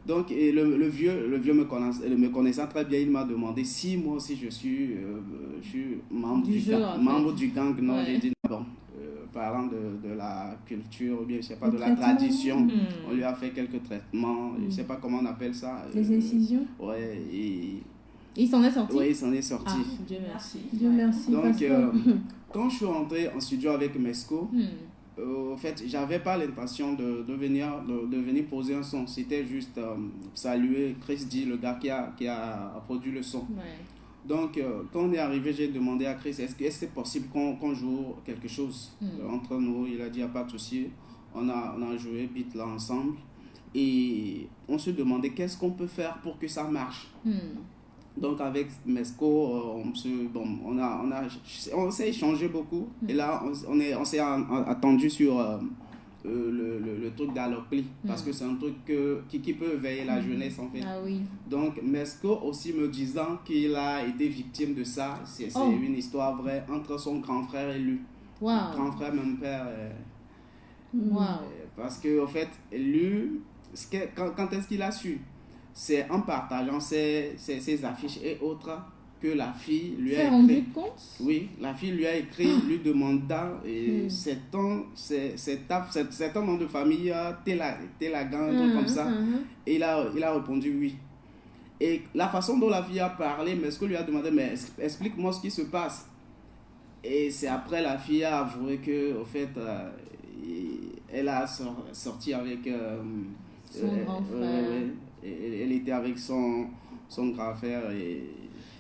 Donc, et le vieux me connaissant très bien, il m'a demandé si moi aussi je suis membre du gang. Non, j'ai dit bon. Parlant de la culture, ou bien je sais pas, de la tradition, on lui a fait quelques traitements, je sais pas comment on appelle ça. Les incisions. Ouais, et il s'en est sorti? Oui, il s'en est sorti. Ah, Dieu merci. Dieu merci. Donc, quand je suis rentré en studio avec Mesco, en fait, j'avais pas l'intention de venir poser un son. C'était juste saluer Chris D, le gars qui a produit le son. Ouais. Donc, quand on est arrivé, j'ai demandé à Chris, est-ce que c'est possible qu'on joue quelque chose entre nous? Il a dit, il n'y a pas de souci. On a joué beat là ensemble. Et on se demandait qu'est-ce qu'on peut faire pour que ça marche. Donc avec Mesco, on s'est échangé beaucoup. Et là, on s'est attendu sur le truc d'Alokli. Parce que c'est un truc qui peut éveiller la jeunesse en fait. Ah oui. Donc Mesco aussi me disant qu'il a été victime de ça. C'est une histoire vraie entre son grand frère et lui. Wow. Grand frère, même père. Wow. Parce que en fait, lui, quand est-ce qu'il a su? C'est en partageant ses affiches et autres que la fille lui a écrit. Rendu compte? Oui, la fille lui a écrit, lui demandant c'est ton nom de famille, Télagan, un truc comme ça. Et il a répondu oui. Et la façon dont la fille a parlé, mais ce que lui a demandé, mais explique-moi ce qui se passe. Et c'est après la fille a avoué que, au fait, elle a sorti avec son grand frère. Elle était avec son grand frère.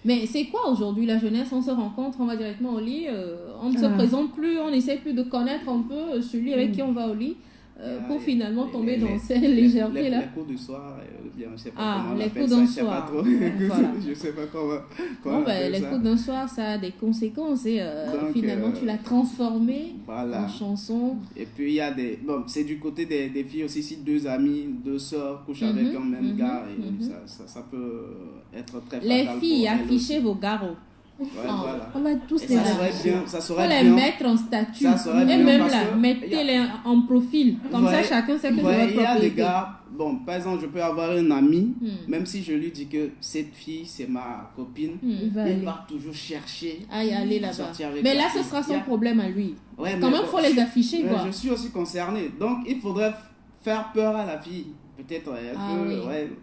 Mais c'est quoi aujourd'hui la jeunesse? On se rencontre, on va directement au lit, on ne se présente plus, on n'essaie plus de connaître un peu celui avec qui on va au lit. Pour finalement tomber dans ces légèretés-là. Les coups du soir, bien, je sais pas comment les coups ça, d'un je sais soir. pas trop. Voilà. Je sais pas comment les ça. coups d'un soir, ça a des conséquences et donc, finalement tu l'as transformé en chanson. Et puis il y a c'est du côté des filles aussi, si deux amies, deux sœurs couchent avec un même gars, et ça peut être très fatal. Les filles, affichez vos garrots. Ouais, voilà. On va tous les ça serait bien. Les mettre en statut. Et même là, mettez-les en profil. Comme ça, chacun sait que c'est votre propriété. Il y a des gars, par exemple, je peux avoir un ami, même si je lui dis que cette fille, c'est ma copine, il va toujours chercher à y aller là-bas. Avec mais là, ce sera son problème à lui. Ouais, quand même, il faut les afficher. Je suis aussi concerné. Donc, il faudrait faire peur à la fille. Peut-être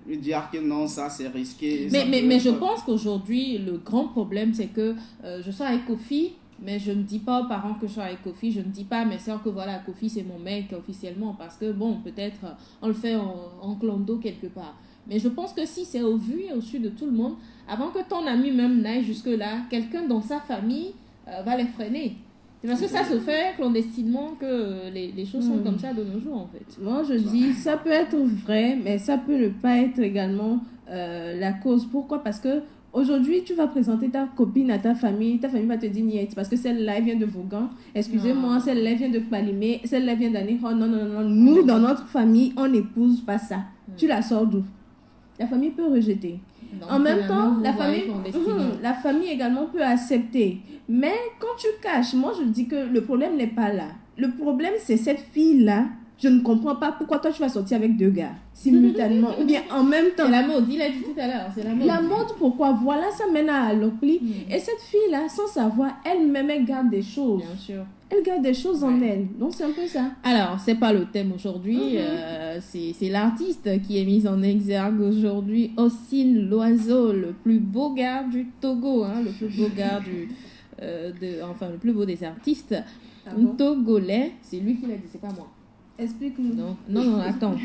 lui dire que non, ça c'est risqué. Mais je pense qu'aujourd'hui, le grand problème, c'est que je sois avec Kofi, mais je ne dis pas aux parents que je suis avec Kofi, je ne dis pas à mes soeurs que voilà, Kofi c'est mon mec officiellement, parce que bon, peut-être on le fait en clando quelque part. Mais je pense que si c'est au vu et au su de tout le monde, avant que ton ami même n'aille jusque-là, quelqu'un dans sa famille va les freiner. C'est parce que ça se fait clandestinement que les choses sont comme ça de nos jours, en fait. Moi, je dis, ça peut être vrai, mais ça peut ne pas être également la cause. Pourquoi? Parce que aujourd'hui, tu vas présenter ta copine à ta famille va te dire niet, parce que celle-là, elle vient de Vaughan. Excusez-moi, celle-là, elle vient de Palimé, celle-là vient d'Anéron. Non. Nous, dans notre famille, on n'épouse pas ça. Tu la sors d'où? La famille peut rejeter. Donc, en même temps, la famille également peut accepter. Mais quand tu caches, moi je dis que le problème n'est pas là. Le problème, c'est cette fille-là. Je ne comprends pas pourquoi toi tu vas sortir avec deux gars simultanément ou bien en même temps. C'est la mode, il a dit tout à l'heure, c'est la mode. La mode, pourquoi? Voilà, ça mène à Alokli. Et cette fille-là, sans savoir, elle-même, elle garde des choses. Bien sûr. Elle garde des choses en elle. Donc c'est un peu ça. Alors, c'est pas le thème aujourd'hui. C'est l'artiste qui est mis en exergue aujourd'hui. Ossine Loiseau, le plus beau gars du Togo. Le plus beau gars le plus beau des artistes. Togolais. C'est lui qui l'a dit, c'est pas moi. Explique-nous. Non, attends.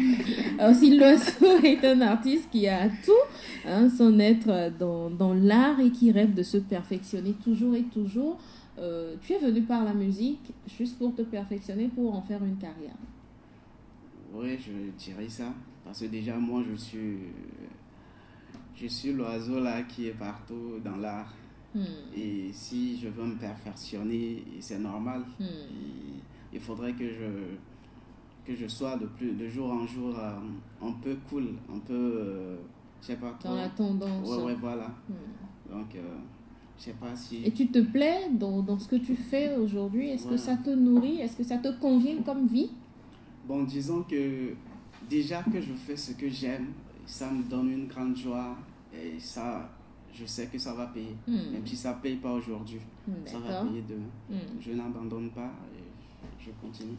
Ossine Loiseau est un artiste qui a tout, son être dans l'art et qui rêve de se perfectionner toujours et toujours. Tu es venu par la musique juste pour te perfectionner, pour en faire une carrière. Oui, je dirais ça. Parce que déjà, moi, je suis l'oiseau là qui est partout dans l'art. Et si je veux me perfectionner, c'est normal. Il faudrait que je sois de jour en jour un peu cool, un peu, je sais pas trop. Dans la tendance. Ouais, voilà. Donc, je sais pas si... Et tu te plais dans ce que tu fais aujourd'hui? Est-ce que ça te nourrit? Est-ce que ça te convient comme vie? Bon, disons que déjà que je fais ce que j'aime, ça me donne une grande joie et ça, je sais que ça va payer. Même si ça ne paye pas aujourd'hui, ça va payer demain. Je n'abandonne pas et je continue.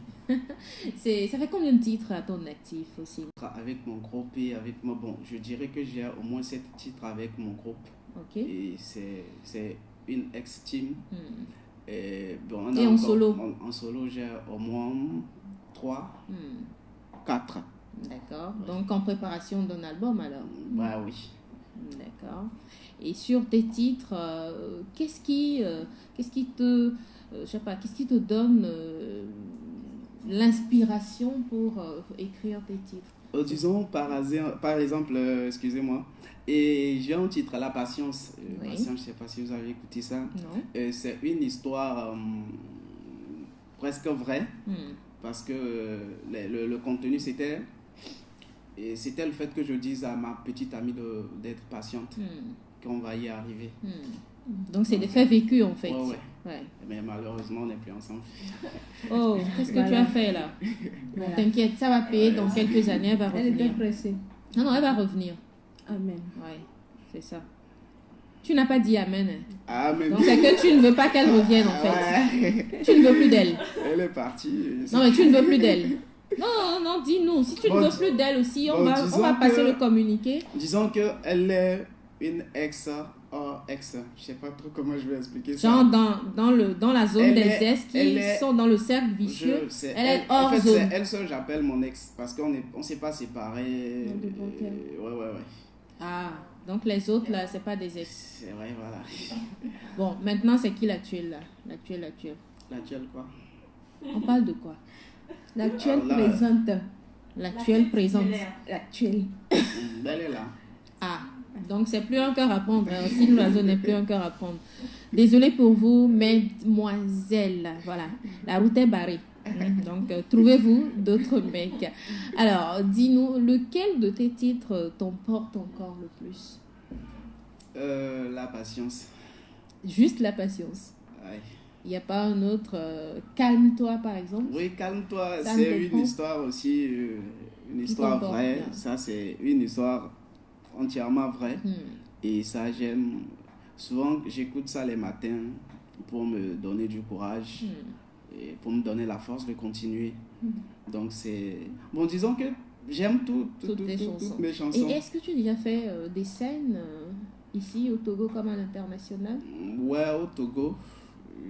Ça fait combien de titres à ton actif aussi? Avec mon groupe et avec moi, je dirais que j'ai au moins 7 titres avec mon groupe. Okay. Et c'est une ex-team. Et en solo? En solo, j'ai au moins 3, 4. D'accord. Donc en préparation d'un album alors? Bah oui. D'accord. Et sur tes titres, qu'est-ce qui te donne l'inspiration pour écrire tes titres? Disons par exemple, excusez-moi, et j'ai un titre, La Patience. Oui. Patience, je ne sais pas si vous avez écouté ça. Non. C'est une histoire presque vraie, parce que le contenu c'était le fait que je dise à ma petite amie d'être patiente, qu'on va y arriver. Donc c'est des faits vécus en fait. Ouais. Mais malheureusement on n'est plus ensemble. Oh, qu'est-ce que tu as fait là? Bon, t'inquiète, ça va payer dans quelques années, elle va revenir. Elle était pressée. Non, elle va revenir. Amen. Ouais, c'est ça. Tu n'as pas dit amen. Amen. Donc c'est que tu ne veux pas qu'elle revienne en fait. Ouais. Tu ne veux plus d'elle. Elle est partie. Non, mais tu ne veux plus d'elle. Non, dis-nous. Si tu ne veux plus d'elle aussi, on va passer le communiqué. Disons qu'elle est une ex, je sais pas trop comment je vais expliquer ça. Genre dans la zone des ex qui sont dans le cercle vicieux. Elle est hors zone. C'est elle seule, j'appelle mon ex parce qu'on s'est pas séparés. Ouais. Ah, donc les autres là, c'est pas des ex. C'est vrai, voilà. Bon, maintenant c'est qui l'actuel là? L'actuel. L'actuel quoi? On parle de quoi? L'actuelle présente. L'actuelle présente. L'actuelle. Elle est là. Ah, donc c'est plus un cœur à prendre. Si l'oiseau n'est plus un cœur à prendre. Désolée pour vous, mesdemoiselles. Voilà, la route est barrée. Donc, trouvez-vous d'autres mecs. Alors, dis-nous, lequel de tes titres t'emporte encore le plus? La patience. Juste la patience. Ouais. Il n'y a pas un autre calme-toi, par exemple? Oui, calme-toi. C'est une histoire aussi, une histoire vraie. Ça, c'est une histoire entièrement vraie. Et ça, j'aime. Souvent, j'écoute ça les matins pour me donner du courage. Et pour me donner la force de continuer. Donc c'est... Bon, disons que j'aime toutes mes chansons. Et est-ce que tu as déjà fait des scènes ici au Togo comme à l'international? Ouais, au Togo,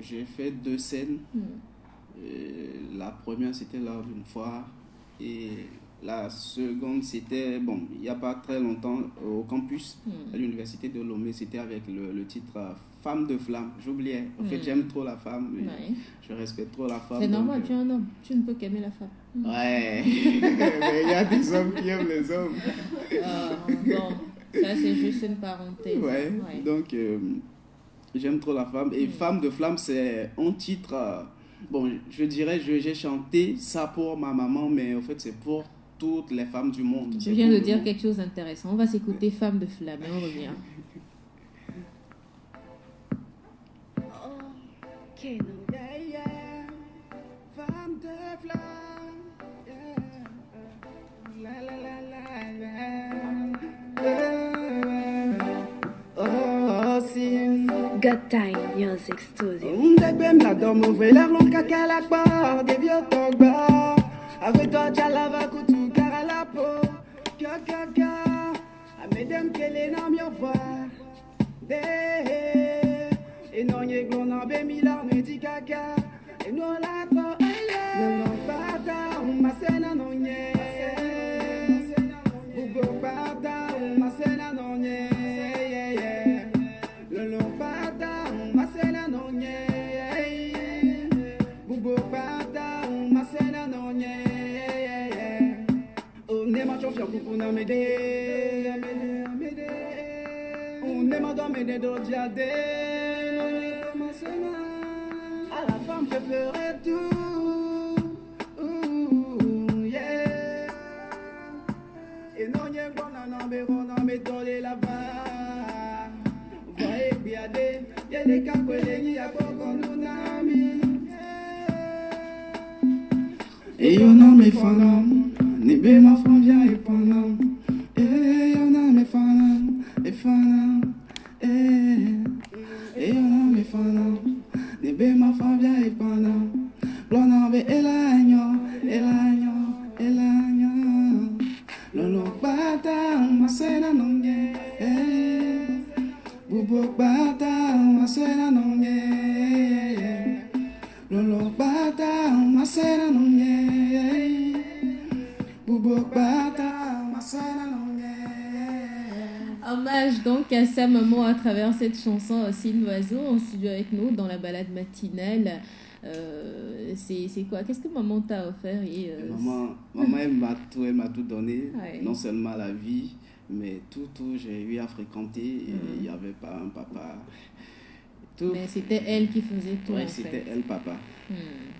j'ai fait 2 scènes. La première, c'était lors d'une foire. Et la seconde, c'était, bon, il n'y a pas très longtemps, au campus, à l'université de Lomé. C'était avec le titre Femme de flamme. J'oubliais. En fait, j'aime trop la femme. Je respecte trop la femme. C'est normal, tu es un homme. Tu ne peux qu'aimer la femme. Ouais. Mais il y a des hommes qui aiment les hommes. Bon, ça c'est juste une parenthèse. Ouais. Donc, j'aime trop la femme. Et Femme de flamme, c'est un titre... bon, je dirais, j'ai chanté ça pour ma maman, mais en fait, c'est pour toutes les femmes du monde. Je viens de dire quelque chose d'intéressant. On va s'écouter Femme de flamme et on revient. Femme de flamme, la la la la. Oh, si. Got Time Music Studio. Bem la dom ouvre la ronde caca la barre des vieux togba. Avec toi jalava kutu cara la peau. Kaka, a mesdames qu'elle est dans mieux voir. Et non y est glon en bémila me dit caca. Et non la trop elle. Non pata ma cena non y. Bugo pata ma cena non y. Kuna mede unema do mede do diade à la femme je ferai tout yeah et non y bona na be bona me dole la ba vai biade yele ka kwele ni ya boko nunami et yo na me fana Nibe ma femme vient et pendant y'en a mes fans et fans y'en a mes fans Nibe ma femme vient et pendant Blonde et l'agneau Lolo bata ma sena nonge Bubo bata ma sena nonge Lolo bata ma sena nonge hommage donc à sa maman à travers cette chanson Ossine Loiseau en studio avec nous dans la balade matinale. C'est quoi? Qu'est-ce que maman t'a offert Maman, elle m'a tout donné, ouais. Non seulement la vie, mais tout, j'ai eu à fréquenter et il n'y avait pas un papa. Tout. Mais c'était elle qui faisait tout. Oui, c'était elle, papa.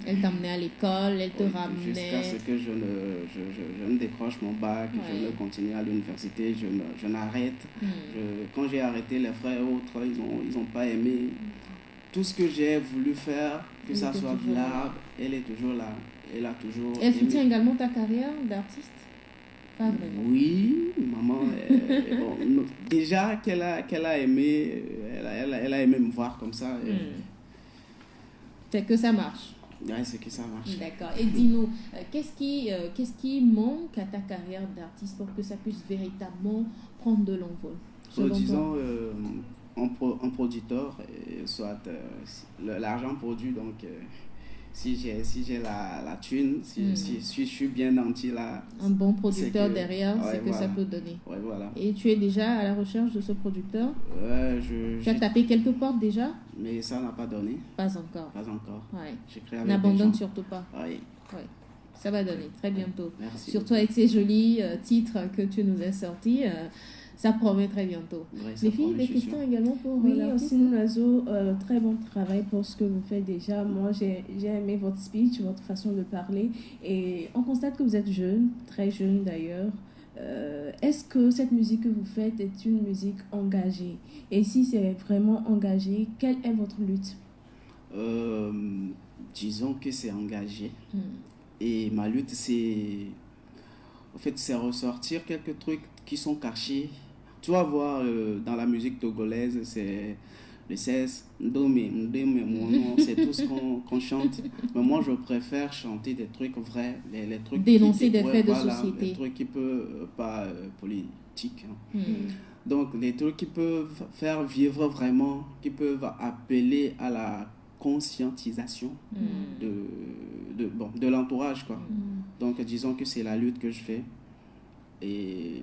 Elle t'emmenait à l'école, elle te ramenait. Jusqu'à ce que je ne décroche mon bac, je ne continue à l'université, je n'arrête. Quand j'ai arrêté, les frères et autres, ils n'ont pas aimé. Tout ce que j'ai voulu faire, que ça soit de l'art, elle est toujours là. Elle a toujours Elle soutient également ta carrière d'artiste? Pas vraiment. Oui, maman, bon, déjà qu'elle a aimé, elle a aimé me voir comme ça. C'est que ça marche. Oui, c'est que ça marche. D'accord. Et dis-nous, qu'est-ce qui manque à ta carrière d'artiste pour que ça puisse véritablement prendre de l'envol? Disons, un producteur, soit l'argent produit, donc si j'ai la thune, si je suis bien nanti là. Un bon producteur derrière, c'est que ça peut donner. Ouais, voilà. Et tu es déjà à la recherche de ce producteur? Tu as tapé quelques portes déjà? Mais ça n'a pas donné. Pas encore. Pas encore. Ouais. J'ai créé avec N'abandonne surtout pas. Oui. Ouais. Ça va donner très bientôt. Merci. Surtout avec ces jolis titres que tu nous as sortis. Ça promet très bientôt. Oui, les filles, des questions également pour oui, Ossine Loiseau, très bon travail pour ce que vous faites déjà. Moi, j'ai aimé votre speech, votre façon de parler. Et on constate que vous êtes jeune, très jeune d'ailleurs. Est-ce que cette musique que vous faites est une musique engagée? Et si c'est vraiment engagé, quelle est votre lutte? Disons que c'est engagé. Et ma lutte, c'est ressortir quelques trucs qui sont cachés. Tu vas voir dans la musique togolaise, c'est le 16, c'est tout ce qu'on chante. Mais moi, je préfère chanter des trucs vrais, les trucs dénoncer des faits de société. Les trucs qui peuvent pas politiques. Donc, les trucs qui peuvent faire vivre vraiment, qui peuvent appeler à la conscientisation de l'entourage, quoi. Donc, disons que c'est la lutte que je fais. Et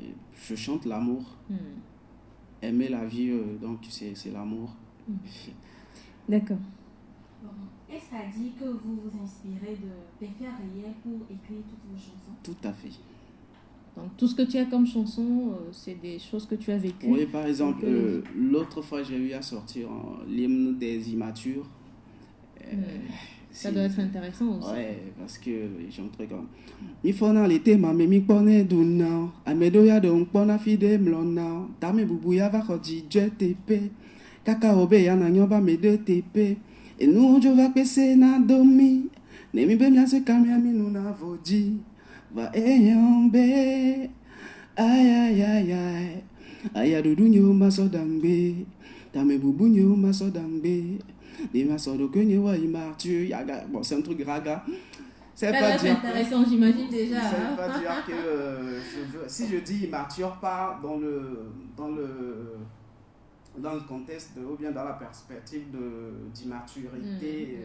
je chante l'amour. Aimer la vie, donc c'est l'amour. D'accord. Bon. Est-ce à dire que vous vous inspirez de faits réels pour écrire toutes vos chansons? Tout à fait. Donc tout ce que tu as comme chanson, c'est des choses que tu as vécues? Oui, par exemple, l'autre fois j'ai eu à sortir l'hymne des immatures. Ça doit être intéressant aussi. Ouais, parce que j'ai un truc comme mi fona l'été ma mi pone duna amedo ya don pona fide mlona tame bubu ya va khodi JTP kaka obe ya na nyoba me de TP et nous je va pese na domi ne mi be mi ase kamia mi nuna vodi va eyambe ay aya dudu nyo masodambe tame bubu nyo masodambe. Bon, c'est un truc raga. C'est pas dire intéressant, j'imagine déjà. Ça veut pas dire que si je dis immature, pas dans le contexte ou bien dans la perspective d'immaturité.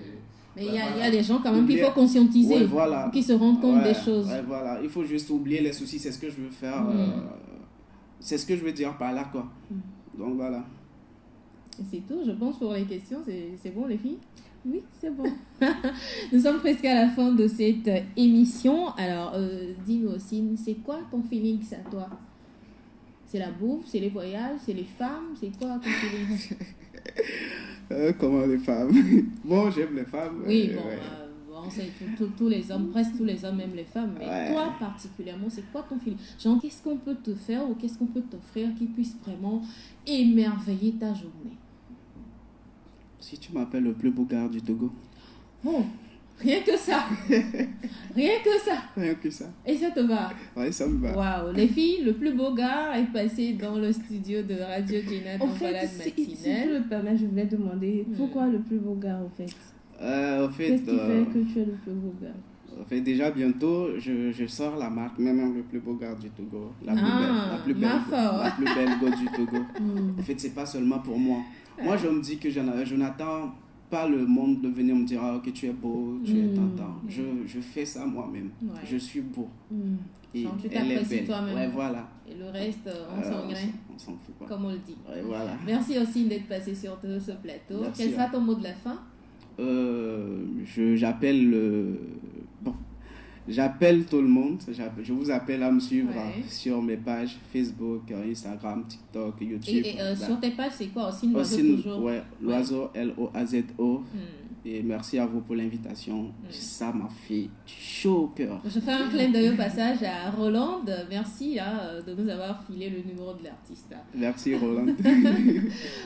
Mais il y a des gens quand même qu'il faut conscientiser, voilà. Qui se rendent compte des choses. Voilà. Il faut juste oublier les soucis, c'est ce que je veux faire. C'est ce que je veux dire par là, quoi. Donc voilà. C'est tout, je pense, pour les questions. C'est bon, les filles? Oui, c'est bon. Nous sommes presque à la fin de cette émission. Alors, dis-nous aussi, c'est quoi ton feeling, ça, toi? C'est la bouffe, c'est les voyages, c'est les femmes, c'est quoi ton feeling? Comment les femmes? Bon, j'aime les femmes. Oui, bon, c'est tous les hommes, presque tous les hommes aiment les femmes. Mais toi, particulièrement, c'est quoi ton feeling? Genre, qu'est-ce qu'on peut te faire ou qu'est-ce qu'on peut t'offrir qui puisse vraiment émerveiller ta journée? Si tu m'appelles le plus beau gars du Togo. Oh, rien que ça. Rien que ça. Rien que ça. Et ça te va? Oui, ça me va. Waouh, les filles, le plus beau gars est passé dans le studio de Radio Gina dans Balade Matinale. Si tu le permets, je voulais demander pourquoi le plus beau gars, en fait? Qu'est-ce qui fait que tu es le plus beau gars? En fait, déjà bientôt, je sors la marque, même le plus beau gars du Togo. La plus belle go du Togo. En fait, c'est pas seulement pour moi. Moi, je me dis que je n'attends pas le monde de venir me dire que tu es beau, tu es tentant. Je fais ça moi-même. Ouais. Je suis beau. Et genre, tu t'apprécies toi-même. Ouais, voilà. Et le reste, on s'en fout pas. Comme on le dit. Ouais, voilà. Merci aussi d'être passé sur ce plateau. Merci. Quel sera ton mot de la fin? J'appelle tout le monde. Je vous appelle à me suivre sur mes pages Facebook, Instagram, TikTok, YouTube. Et sur tes pages, c'est quoi? Aussi l'oiseau toujours? Ouais, l'oiseau, L-O-A-Z-O. Et merci à vous pour l'invitation. Ça m'a fait chaud au cœur. Je fais un clin d'œil au passage à Roland. Merci de nous avoir filé le numéro de l'artiste. Merci Roland.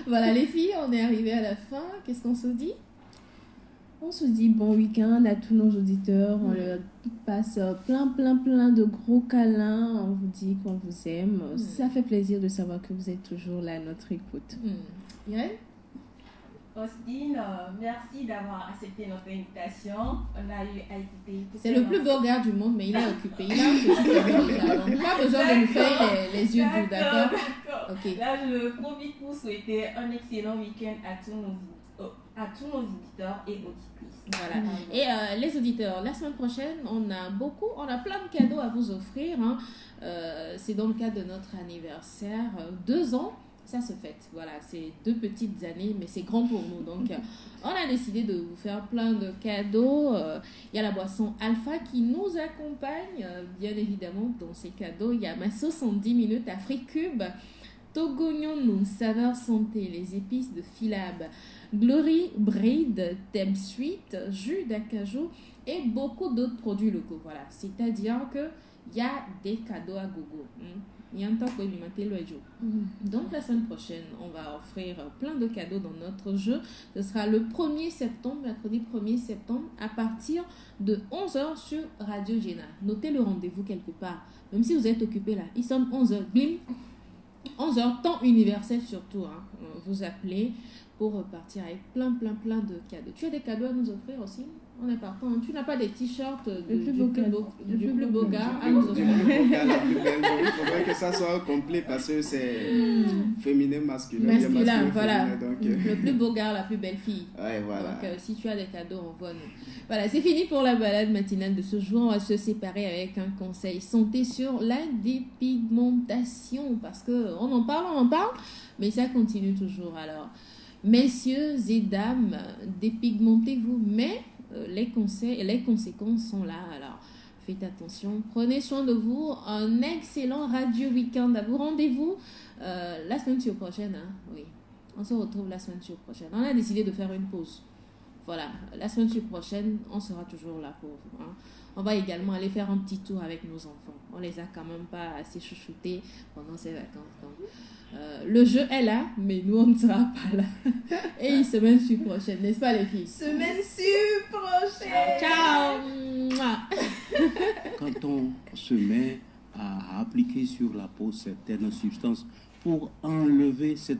Voilà les filles, on est arrivé à la fin. Qu'est-ce qu'on se dit? On se dit bon week-end à tous nos auditeurs. On leur passe plein de gros câlins. On vous dit qu'on vous aime. Ça fait plaisir de savoir que vous êtes toujours là à notre écoute. Irène? Austin, merci d'avoir accepté notre invitation. On a eu à écouter. C'est le plus beau gars du monde, mais il est occupé. Il a un petit cadeau déjà. Donc, pas besoin de nous faire les yeux doux, d'accord? Okay. Là, je profite pour souhaiter un excellent week-end à tous nos auditeurs et auditrices. Voilà. Et les auditeurs, la semaine prochaine, on a plein de cadeaux à vous offrir. Hein. C'est dans le cadre de notre anniversaire. 2 ans. Ça se fête, voilà, c'est 2 petites années, mais c'est grand pour nous. Donc, on a décidé de vous faire plein de cadeaux. Il y a la boisson Alpha qui nous accompagne, bien évidemment, dans ces cadeaux. Il y a ma 70 minutes Africube, Togognon, saveur santé, les épices de Philab, Glory Braid, Thème Suite, jus d'acajou et beaucoup d'autres produits locaux. Voilà, c'est-à-dire qu'il y a des cadeaux à gogo. Donc la semaine prochaine, on va offrir plein de cadeaux dans notre jeu. Ce sera le 1er septembre, mercredi 1er septembre, à partir de 11h sur Radio Géna. Notez le rendez-vous quelque part, même si vous êtes occupé là. Il sonne 11h, bim, 11h, temps universel surtout. Hein. Vous appelez pour repartir avec plein de cadeaux. Tu as des cadeaux à nous offrir aussi? On est partant. Tu n'as pas des t-shirts du plus beau gars à nous offrir? Il faudrait que ça soit complet parce que c'est féminin, masculin, voilà. Féminin, donc... Le plus beau gars, la plus belle fille. Ouais, voilà. Donc, si tu as des cadeaux, envoie-nous. Voilà, c'est fini pour la balade matinale de ce jour. On va se séparer avec un conseil santé sur la dépigmentation parce qu'on en parle, mais ça continue toujours. Alors, messieurs et dames, dépigmentez-vous, mais les conséquences sont là. Alors, faites attention, prenez soin de vous. Un excellent radio week-end à vous. Rendez-vous la semaine prochaine. Hein? Oui, on se retrouve la semaine prochaine. On a décidé de faire une pause. Voilà, la semaine prochaine, on sera toujours là pour vous. Hein? On va également aller faire un petit tour avec nos enfants. On les a quand même pas assez chouchoutés pendant ces vacances. Donc, le jeu est là, mais nous, on ne sera pas là. Et semaine prochaine, n'est-ce pas les filles? Semaine prochaine. Ciao. Quand on se met à appliquer sur la peau certaines substances pour enlever cette